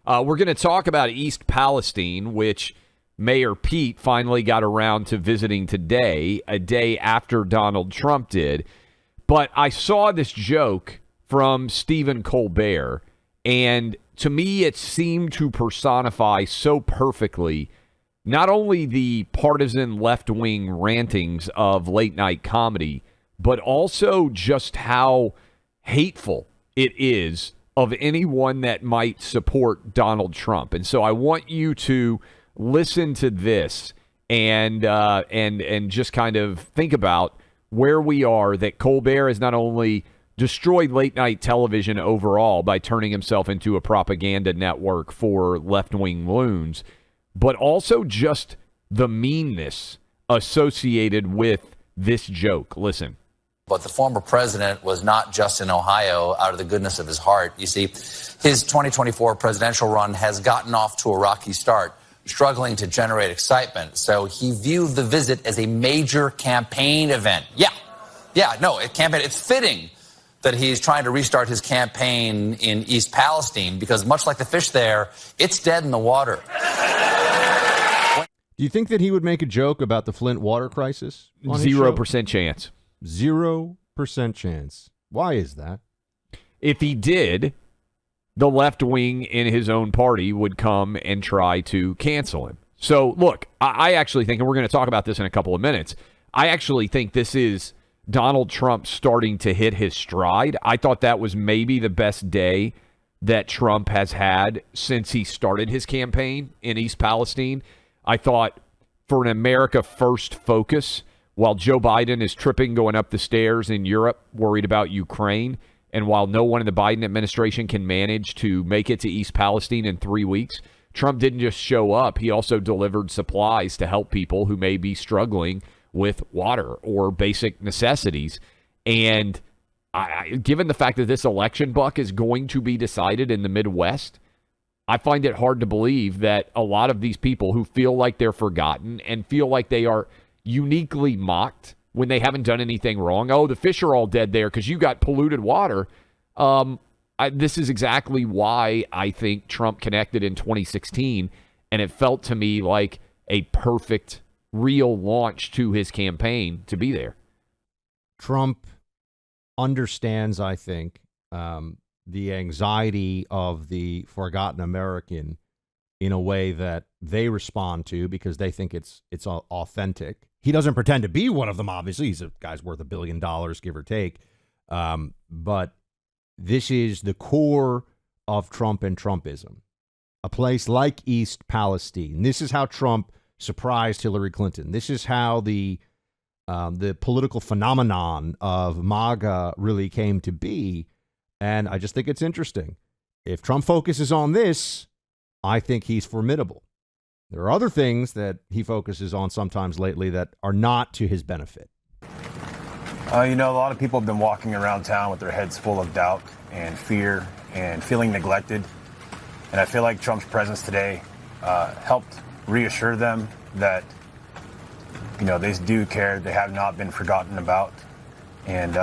We're going to talk about East Palestine, which Mayor Pete finally got around to visiting today, a day after Donald Trump did. But I saw this joke from Stephen Colbert, and to me it seemed to personify so perfectly not only the partisan left-wing rantings of late-night comedy, but also just how hateful it is of anyone that might support Donald Trump. And so I want you to listen to this and just kind of think about where we are, that Colbert has not only destroyed late-night television overall by turning himself into a propaganda network for left-wing loons, but also just the meanness associated with this joke. Listen. But the former president was not just in Ohio out of the goodness of his heart. You see, his 2024 presidential run has gotten off to a rocky start, struggling to generate excitement. So he viewed the visit as a major campaign event. It's fitting that he's trying to restart his campaign in East Palestine because much like the fish there, it's dead in the water. Do you think that he would make a joke about the Flint water crisis? 0% chance. 0% chance. Why is that? If he did, the left wing in his own party would come and try to cancel him. So, look, I actually think, and we're going to talk about this in a couple of minutes, I actually think this is Donald Trump starting to hit his stride. I thought that was maybe the best day that Trump has had since he started his campaign in East Palestine. I thought for an America First focus, while Joe Biden is tripping going up the stairs in Europe, worried about Ukraine, and while no one in the Biden administration can manage to make it to East Palestine in 3 weeks, Trump didn't just show up. He also delivered supplies to help people who may be struggling with water or basic necessities. And given the fact that this election, Buck, is going to be decided in the Midwest, I find it hard to believe that a lot of these people who feel like they're forgotten and feel like they are uniquely mocked when they haven't done anything wrong. Oh, the fish are all dead there because you got polluted water. This is exactly why I think Trump connected in 2016, and it felt to me like a perfect, real launch to his campaign to be there. Trump understands, I think, the anxiety of the forgotten American in a way that they respond to because they think it's authentic. He doesn't pretend to be one of them, obviously. He's a guy's worth $1 billion, give or take. But this is the core of Trump and Trumpism. A place like East Palestine. This is how Trump surprised Hillary Clinton. This is how the political phenomenon of MAGA really came to be. And I just think it's interesting. If Trump focuses on this, I think he's formidable. There are other things that he focuses on sometimes lately that are not to his benefit. A lot of people have been walking around town with their heads full of doubt and fear and feeling neglected. And I feel like Trump's presence today helped reassure them that, they do care. They have not been forgotten about. And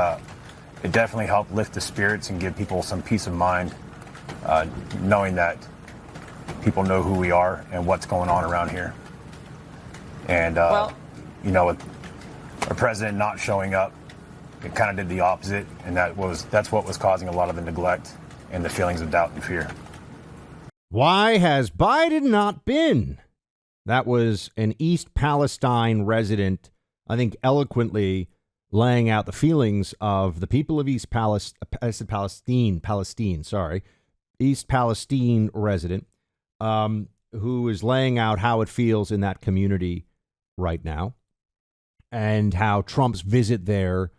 it definitely helped lift the spirits and give people some peace of mind, knowing that people know who we are and what's going on around here. And, with our president not showing up, it kind of did the opposite. And that's what was causing a lot of the neglect and the feelings of doubt and fear. Why has Biden not been? That was an East Palestine resident, I think, eloquently laying out the feelings of the people of East Palestine resident, who is laying out how it feels in that community right now and how Trump's visit there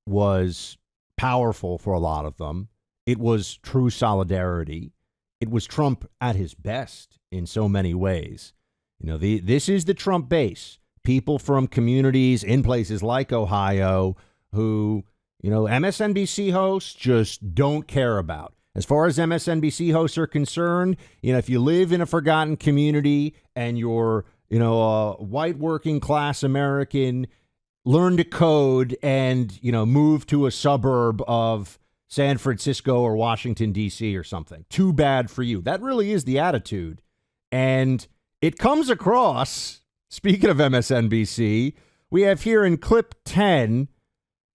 was powerful for a lot of them. It was true solidarity. It was Trump at his best in so many ways. This is the Trump base. People from communities in places like Ohio who, MSNBC hosts just don't care about. As far as MSNBC hosts are concerned, if you live in a forgotten community and you're, a white working class American, learn to code and, move to a suburb of, San Francisco or Washington, D.C. or something. Too bad for you. That really is the attitude. And it comes across, speaking of MSNBC, we have here in clip 10,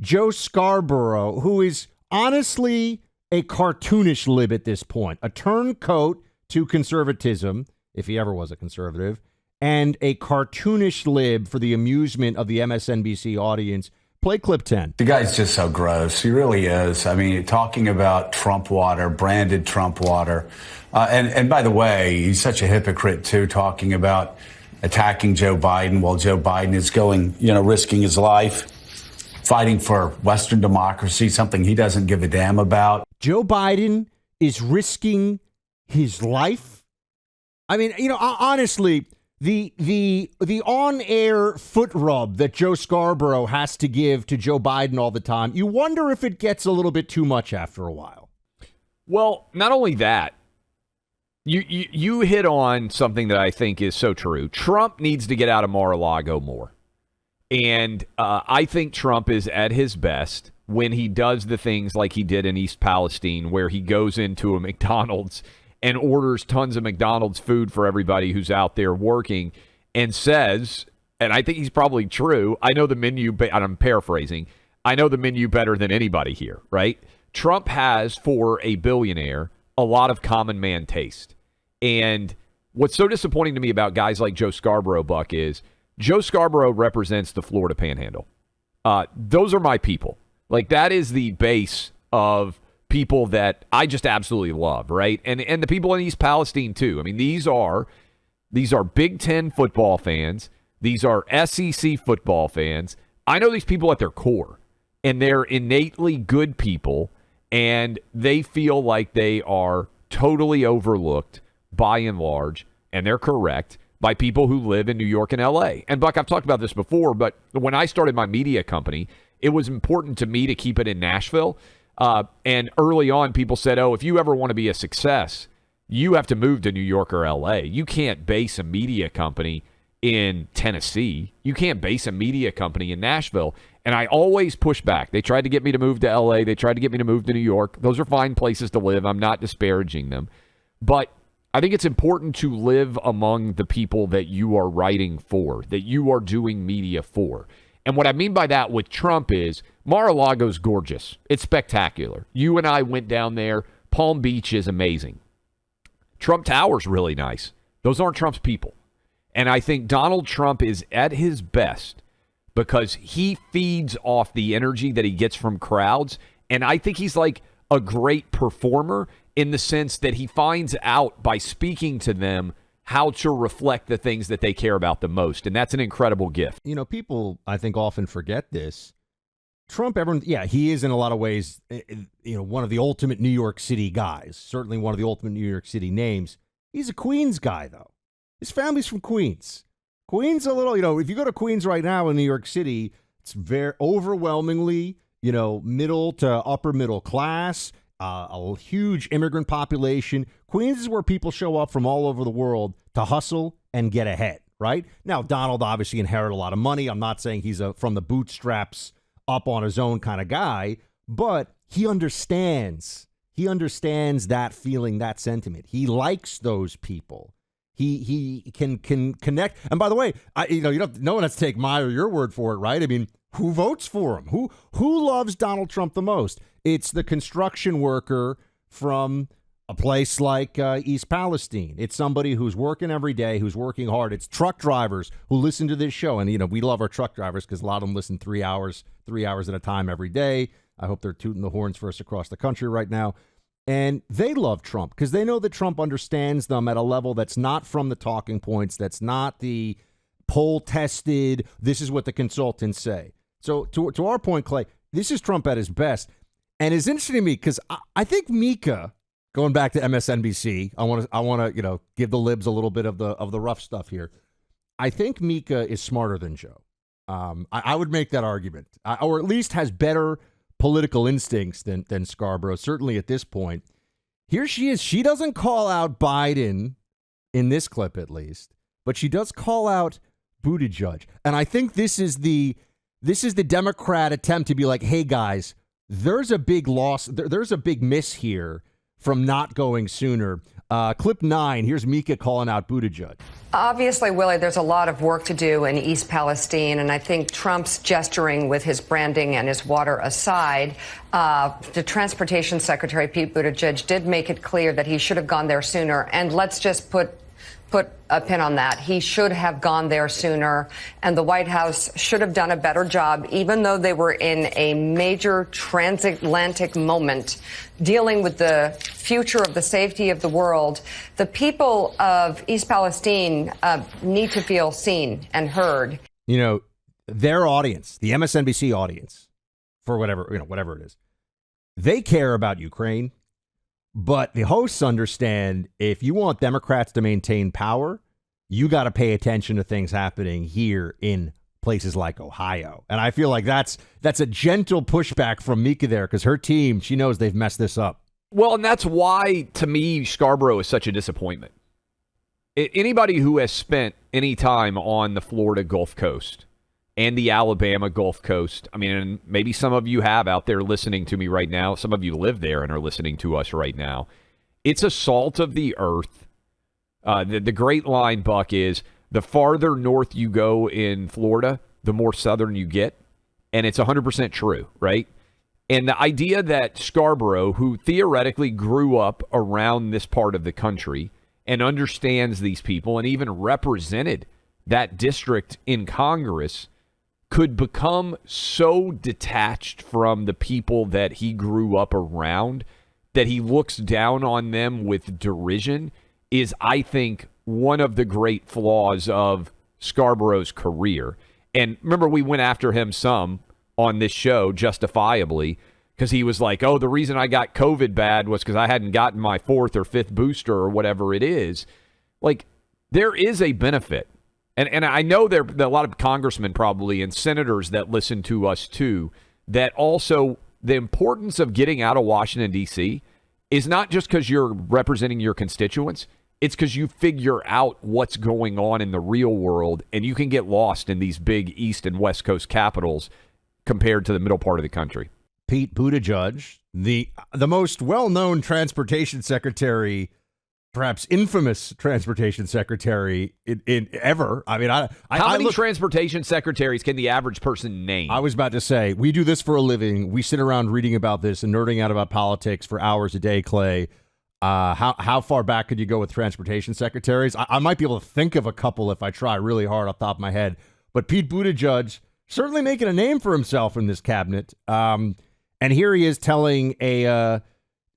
Joe Scarborough, who is honestly a cartoonish lib at this point, a turncoat to conservatism, if he ever was a conservative, and a cartoonish lib for the amusement of the MSNBC audience. Play clip 10. The guy's just so gross. He really is. I mean, talking about Trump water, branded Trump water. And by the way, he's such a hypocrite, too, talking about attacking Joe Biden while Joe Biden is going, risking his life, fighting for Western democracy, something he doesn't give a damn about. Joe Biden is risking his life. I mean, honestly, the on-air foot rub that Joe Scarborough has to give to Joe Biden all the time, you wonder if it gets a little bit too much after a while. Well, not only that, you hit on something that I think is so true. Trump needs to get out of Mar-a-Lago more. And I think Trump is at his best when he does the things like he did in East Palestine, where he goes into a McDonald's and orders tons of McDonald's food for everybody who's out there working and says, and I think he's probably true, I know the menu, and I'm paraphrasing, I know the menu better than anybody here, right? Trump has, for a billionaire, a lot of common man taste. And what's so disappointing to me about guys like Joe Scarborough, Buck, is Joe Scarborough represents the Florida Panhandle. Those are my people. Like, that is the base of people that I just absolutely love, right? And the people in East Palestine, too. I mean, these are Big Ten football fans. These are SEC football fans. I know these people at their core, and they're innately good people, and they feel like they are totally overlooked by and large, and they're correct, by people who live in New York and L.A. And, Buck, I've talked about this before, but when I started my media company, it was important to me to keep it in Nashville. And early on, people said, oh, if you ever want to be a success, you have to move to New York or L.A. You can't base a media company in Tennessee. You can't base a media company in Nashville. And I always push back. They tried to get me to move to L.A. They tried to get me to move to New York. Those are fine places to live. I'm not disparaging them. But I think it's important to live among the people that you are writing for, that you are doing media for. And what I mean by that with Trump is Mar-a-Lago's gorgeous. It's spectacular. You and I went down there. Palm Beach is amazing. Trump Tower's really nice. Those aren't Trump's people. And I think Donald Trump is at his best because he feeds off the energy that he gets from crowds. And I think he's like a great performer in the sense that he finds out by speaking to them how to reflect the things that they care about the most. And that's an incredible gift. People, I think, often forget this. Trump, he is in a lot of ways, one of the ultimate New York City guys, certainly one of the ultimate New York City names. He's a Queens guy, though. His family's from Queens. Queens, a little, if you go to Queens right now in New York City, it's very overwhelmingly, middle to upper middle class. A huge immigrant population. Queens is where people show up from all over the world to hustle and get ahead, right? Now, Donald obviously inherited a lot of money. I'm not saying he's from the bootstraps up on his own kind of guy, but he understands. He understands that feeling, that sentiment. He likes those people. He can connect. And by the way, no one has to take my or your word for it, right? I mean, who votes for him? Who loves Donald Trump the most? It's the construction worker from a place like East Palestine. It's somebody who's working every day, who's working hard. It's truck drivers who listen to this show. And, we love our truck drivers because a lot of them listen 3 hours at a time every day. I hope they're tooting the horns for us across the country right now. And they love Trump because they know that Trump understands them at a level that's not from the talking points, that's not the poll-tested, this is what the consultants say. So to our point, Clay, this is Trump at his best. And it's interesting to me because I think Mika, going back to MSNBC, I want to give the libs a little bit of the rough stuff here. I think Mika is smarter than Joe. I would make that argument, or at least has better political instincts than Scarborough. Certainly at this point, here she is. She doesn't call out Biden in this clip, at least, but she does call out Buttigieg. And I think this is the Democrat attempt to be like, hey guys, there's a big loss. There's a big miss here from not going sooner. Clip 9, here's Mika calling out Buttigieg. Obviously, Willie, there's a lot of work to do in East Palestine, and I think Trump's gesturing with his branding and his water aside, the Transportation Secretary, Pete Buttigieg, did make it clear that he should have gone there sooner. And let's just put a pin on that. He should have gone there sooner, and the White House should have done a better job, even though they were in a major transatlantic moment dealing with the future of the safety of the world. The people of East Palestine need to feel seen and heard. You know, their audience, the MSNBC audience, for whatever it is, they care about Ukraine. But the hosts understand if you want Democrats to maintain power, you got to pay attention to things happening here in places like Ohio. And I feel like that's a gentle pushback from Mika there, because her team, she knows they've messed this up. Well, and that's why, to me, Scarborough is such a disappointment. Anybody who has spent any time on the Florida Gulf Coast and the Alabama Gulf Coast, I mean, and maybe some of you have out there listening to me right now. Some of you live there and are listening to us right now. It's a salt of the earth. The great line, Buck, is the farther north you go in Florida, the more southern you get. And it's 100% true, right? And the idea that Scarborough, who theoretically grew up around this part of the country and understands these people and even represented that district in Congress, could become so detached from the people that he grew up around that he looks down on them with derision is, I think, one of the great flaws of Scarborough's career. And remember, we went after him some on this show, justifiably, because he was like, oh, the reason I got COVID bad was because I hadn't gotten my 4th or 5th booster or whatever it is. Like, there is a benefit. And I know there are a lot of congressmen probably and senators that listen to us too, that also the importance of getting out of Washington, D.C. is not just because you're representing your constituents. It's because you figure out what's going on in the real world, and you can get lost in these big East and West Coast capitals compared to the middle part of the country. Pete Buttigieg, the most well-known transportation secretary, perhaps infamous transportation secretary in ever. I mean, how many transportation secretaries can the average person name? I was about to say, we do this for a living. We sit around reading about this and nerding out about politics for hours a day, Clay. How far back could you go with transportation secretaries? I might be able to think of a couple if I try really hard off the top of my head. But Pete Buttigieg certainly making a name for himself in this cabinet. And here he is telling a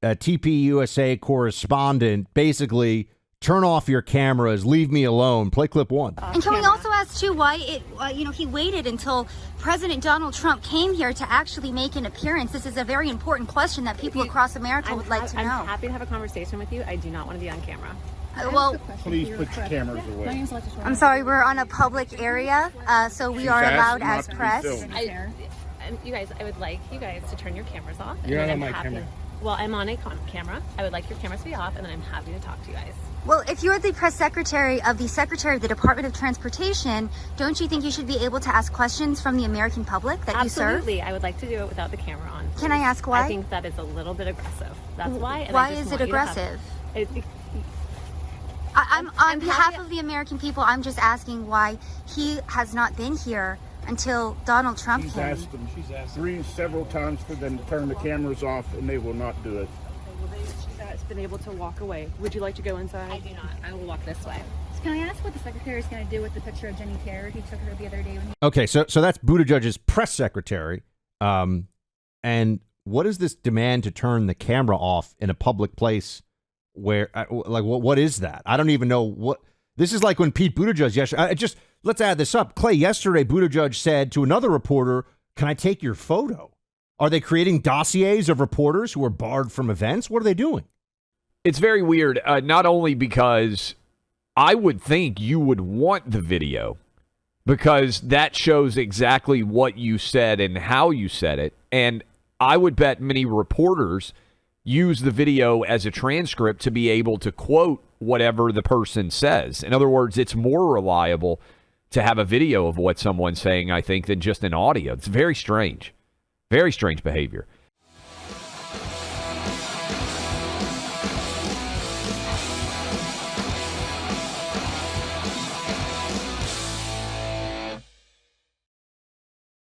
TPUSA correspondent, basically, turn off your cameras, leave me alone. Play clip 1. And can we also ask, too, why he waited until President Donald Trump came here to actually make an appearance? This is a very important question that people across America would like to know. I'm happy to have a conversation with you. I do not want to be on camera. Well, please put your cameras away. I'm sorry, we're on a public area, so we are allowed as press. You guys, I would like you guys to turn your cameras off. You're not on my camera. Well, I'm on a camera. I would like your cameras to be off, and then I'm happy to talk to you guys. Well, if you're the press secretary of the Secretary of the Department of Transportation, don't you think you should be able to ask questions from the American public that you serve? Absolutely. I would like to do it without the camera on. Can I ask why? I think that is a little bit aggressive. That's why. And why is it aggressive? I'm on behalf of the American people, I'm just asking why he has not been here until Donald Trump came. She's asked them several times for them to turn the cameras off, and they will not do it. She's been able to walk away. Would you like to go inside? I do not. I will walk this way. Can I ask what the secretary is going to do with the picture of Jenny Terror? He took her the other day. Okay, so that's Buttigieg's press secretary. And what is this demand to turn the camera off in a public place where, what is that? I don't even know what. This is like when Pete Buttigieg, let's add this up. Clay, yesterday, Buttigieg said to another reporter, can I take your photo? Are they creating dossiers of reporters who are barred from events? What are they doing? It's very weird, not only because I would think you would want the video, because that shows exactly what you said and how you said it. And I would bet many reporters use the video as a transcript to be able to quote whatever the person says. In other words, it's more reliable to have a video of what someone's saying, I think, than just an audio. It's very strange behavior.